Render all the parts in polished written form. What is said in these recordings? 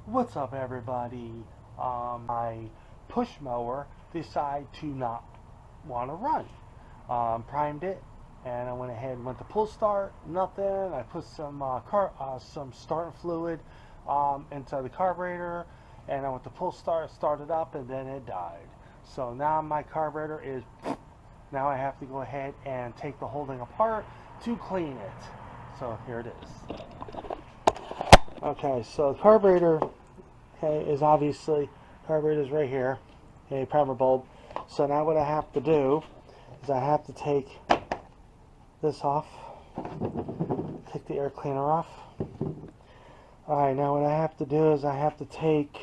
What's up, everybody? My push mower decided to not want to run. Primed it, and I went ahead and went to pull start. Nothing. I put some starting fluid inside the carburetor, and I went to pull start, started up, and then it died. So now my carburetor is. Now I have to go ahead and take the whole thing apart to clean it. So here it is. Okay, so the carburetor, okay, is obviously, carburetor is right here, okay, primer bulb. So now what I have to do is I have to take this off, take the air cleaner off. Alright, now what I have to do is I have to take,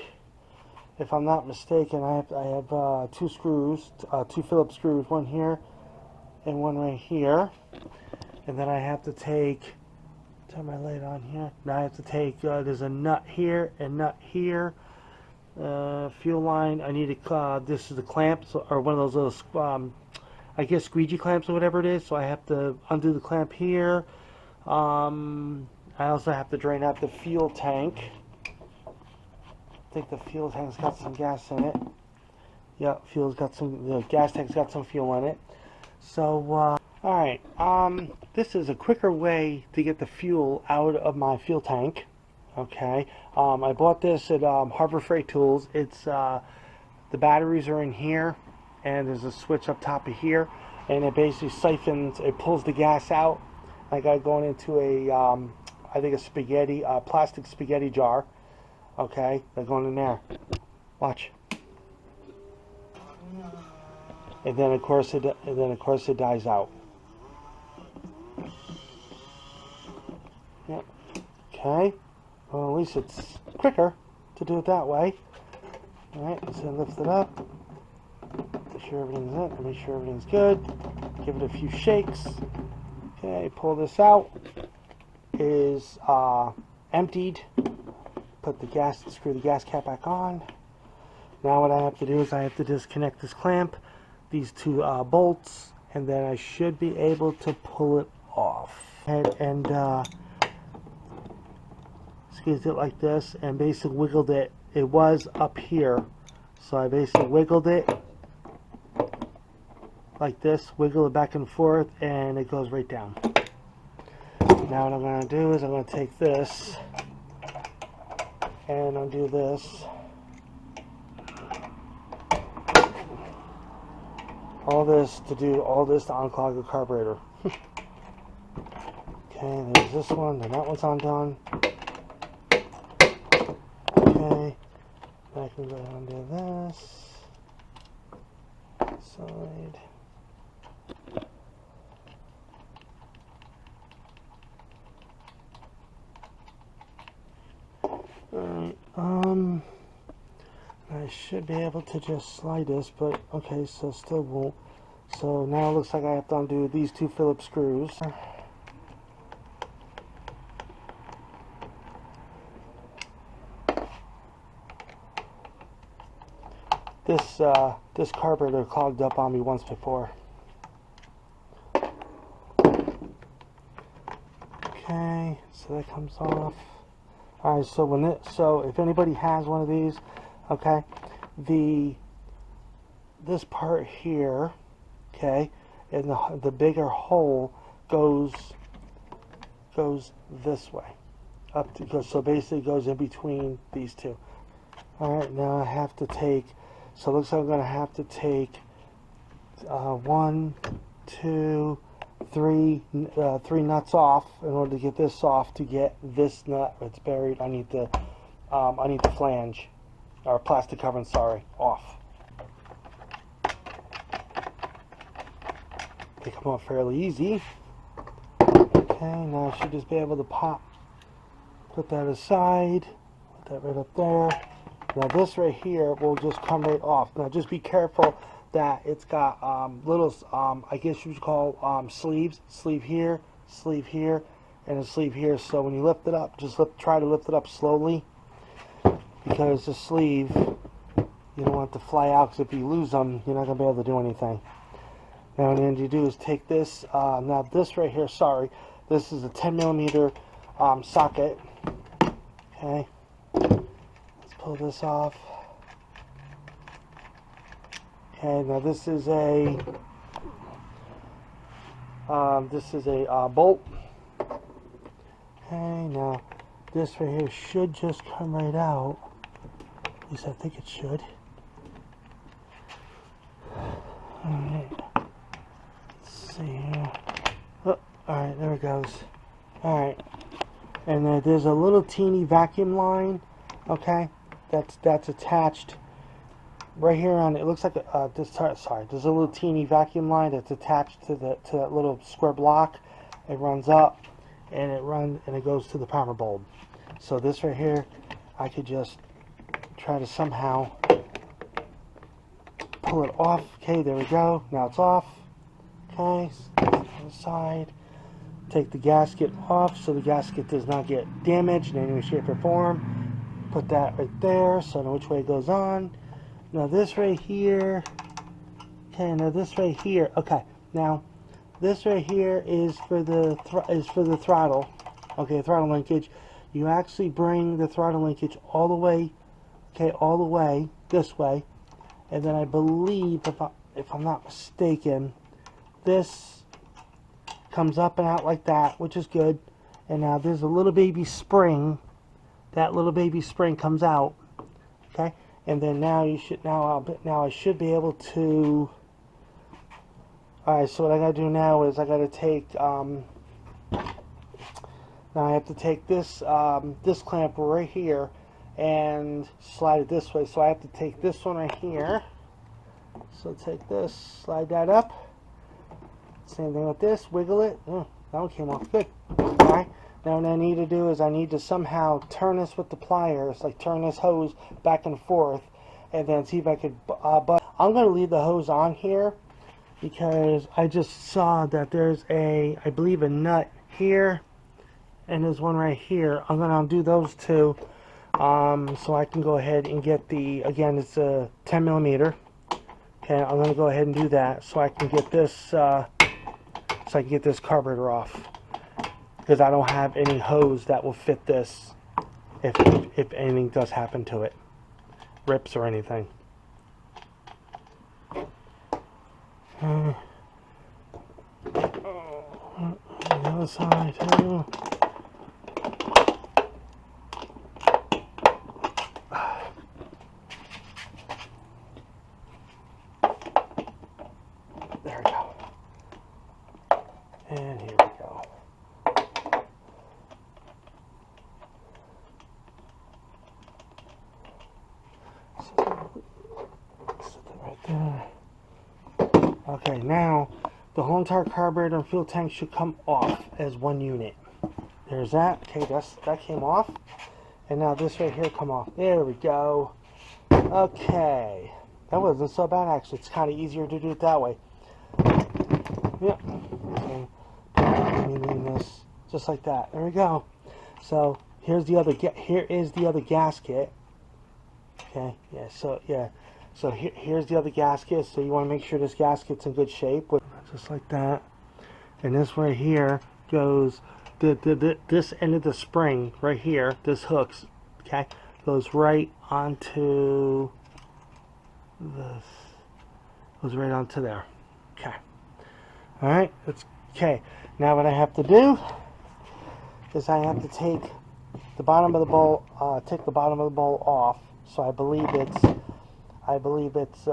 if I'm not mistaken, I have two screws, two Phillips screws, one here and one right here. And then I have to take, turn my light on here. Now I have to take, there's a nut here and nut here. Fuel line, I need a, this is the clamp, or one of those little, I guess squeegee clamps or whatever it is. So I have to undo the clamp here. I also have to drain out the fuel tank. I think the fuel tank's got some gas in it. Yeah, the gas tank's got some fuel in it. So, alright, this is a quicker way to get the fuel out of my fuel tank. Okay, I bought this at Harbor Freight Tools. It's, the batteries are in here, and there's a switch up top of here, and it basically siphons, it pulls the gas out. I got it going into a, I think a plastic spaghetti jar. Okay, they're going in there. Watch. And then of course it dies out. Yep. Okay. Well, at least it's quicker to do it that way. All right. So lift it up. Make sure everything's in. Make sure everything's good. Give it a few shakes. Okay. Pull this out. It is emptied. Put the gas. Screw the gas cap back on. Now what I have to do is I have to disconnect this clamp, these two bolts, and then I should be able to pull it off. And squeezed it like this and basically wiggled it. It was up here, so I basically wiggled it like this, wiggle it back and forth, and it goes right down. Now what I'm going to do is I'm going to take this and undo this. All this to unclog the carburetor. Okay, there's this one, then that one's undone. Okay, I can go ahead and do this. Side. Alright, I should be able to just slide this, but okay, so still won't. So now it looks like I have to undo these two Phillips screws. This carburetor clogged up on me once before. Okay, so that comes off. Alright, so if anybody has one of these, okay, this part here, okay, and the bigger hole goes this way, so basically it goes in between these two. Alright, now I have to take, so it looks like I'm going to have to take 1, 2, 3 nuts off in order to get this off. To get this nut, it's buried, I need the flange, or plastic covering, sorry, off. They come off fairly easy. Okay, now I should just be able to put that aside, put that right up there. Now this right here will just come right off. Now just be careful that it's got little, I guess you would call sleeves. Sleeve here, and a sleeve here. So when you lift it up, just try to lift it up slowly, because the sleeve, you don't want it to fly out, because if you lose them, you're not going to be able to do anything. Now what you need to do is take this, now this right here, sorry, this is a 10mm socket. Okay. pull this off. Okay, now this is a bolt. Okay, now this right here should just come right out. At least I think it should. Alright. Let's see here. Oh, alright, there it goes. Alright. And there's a little teeny vacuum line, okay, that's attached right here on, it looks like there's a little teeny vacuum line that's attached to that little square block. It runs up and it goes to the primer bulb. So this right here, I could just try to somehow pull it off. Okay, there we go. Now it's off. Okay, on the side. Take the gasket off so the gasket does not get damaged in any way, shape, or form. Put that right there so I know which way it goes on. Now this right here. Okay, now this right here. Okay, now this right here is for the throttle. Okay, throttle linkage. You actually bring the throttle linkage all the way. Okay, all the way this way, and then I believe, if I'm not mistaken, this comes up and out like that, which is good. And now there's a little baby spring. That little baby spring comes out. Okay, and then now I should be able to. All right, so what I gotta do now is I gotta take. Now I have to take this this clamp right here and slide it this way. So I have to take this one right here. So take this, slide that up. Same thing with this, wiggle it. That one came off good. Alright, now what I need to do is I need to somehow turn this with the pliers, like turn this hose back and forth, and then see if I could, but I'm going to leave the hose on here because I just saw that there's I believe a nut here, and there's one right here. I'm going to undo those two, so I can go ahead and get again, it's a 10 millimeter. Okay, I'm going to go ahead and do that so I can get this, carburetor off, because I don't have any hose that will fit this if anything does happen to it, rips or anything. The other side too. There we go. And here we go. Set that right there. Okay, now the whole entire carburetor and fuel tank should come off as one unit. There's that. Okay, that came off. And now this right here come off. There we go. Okay. That wasn't so bad actually. It's kind of easier to do it that way. Yep. Okay. This just like that. There we go. So here is the other gasket. Okay. Yeah. So yeah. So here's the other gasket. So you want to make sure this gasket's in good shape. Just like that. And this right here goes this end of the spring right here. This hooks. Okay. Goes right onto this. Goes right onto there. Okay. Alright, that's okay. Now what I have to do is I have to take the bottom of the bowl, off. So I believe it's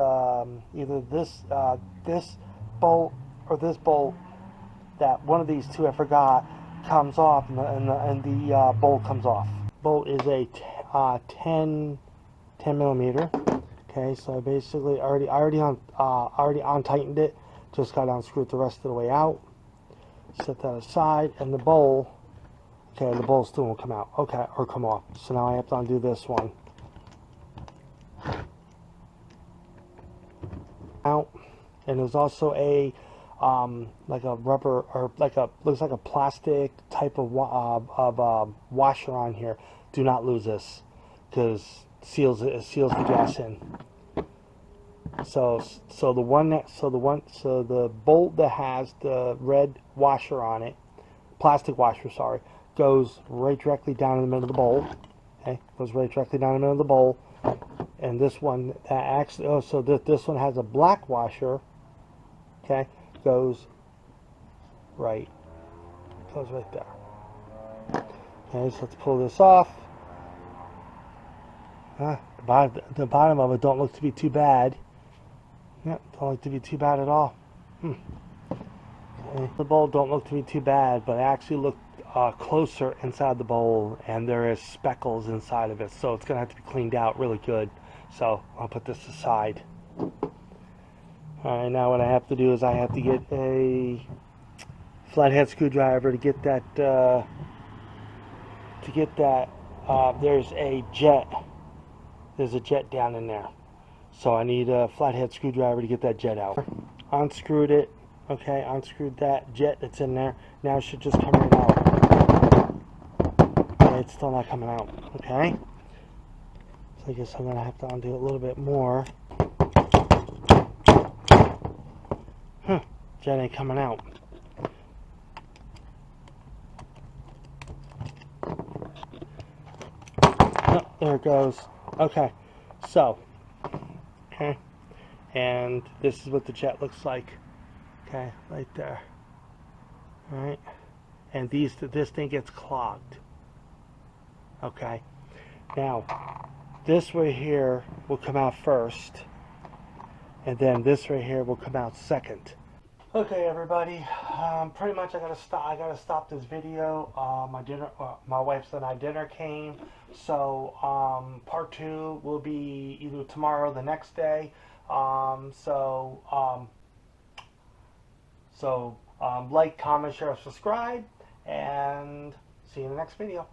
either this bolt or this bolt. That one of these two, I forgot, comes off, and the bolt comes off. Bolt is a 10 millimeter. Okay, so I basically already untightened it. Just got to unscrew it the rest of the way out. Set that aside, and the bowl. Okay, the bowl still won't come out. Okay, or come off. So now I have to undo this one. Out, and there's also a like a rubber or looks like a plastic type of washer on here. Do not lose this because it seals the gas in. So the bolt that has the red washer on it, plastic washer, sorry, goes right directly down in the middle of the bowl, Okay, goes right directly down the middle of the bowl. And this one that actually, oh, so this one has a black washer. Okay, goes right there. Okay, so let's pull this off. The bottom of it don't look to be too bad. Yeah, don't look to be too bad at all. Okay. The bowl don't look to be too bad, but I actually looked closer inside the bowl, and there is speckles inside of it, so it's gonna have to be cleaned out really good. So I'll put this aside. Alright, now what I have to do is I have to get a flathead screwdriver to get that there's a jet down in there, so I need a flathead screwdriver to get that jet out. Unscrewed it. Okay, unscrewed that jet that's in there. Now it should just come right out. Okay, it's still not coming out. Okay, so I guess I'm gonna have to undo a little bit more. Jet ain't coming out. Oh, there it goes. Okay, so, okay, and this is what the jet looks like. Okay, right there. All right, and this thing gets clogged. Okay, now this right here will come out first, and then this right here will come out second. Okay, everybody. Pretty much, I gotta stop this video. My wife's and I dinner came, so part 2 will be either tomorrow or the next day. Like, comment, share, subscribe, and see you in the next video.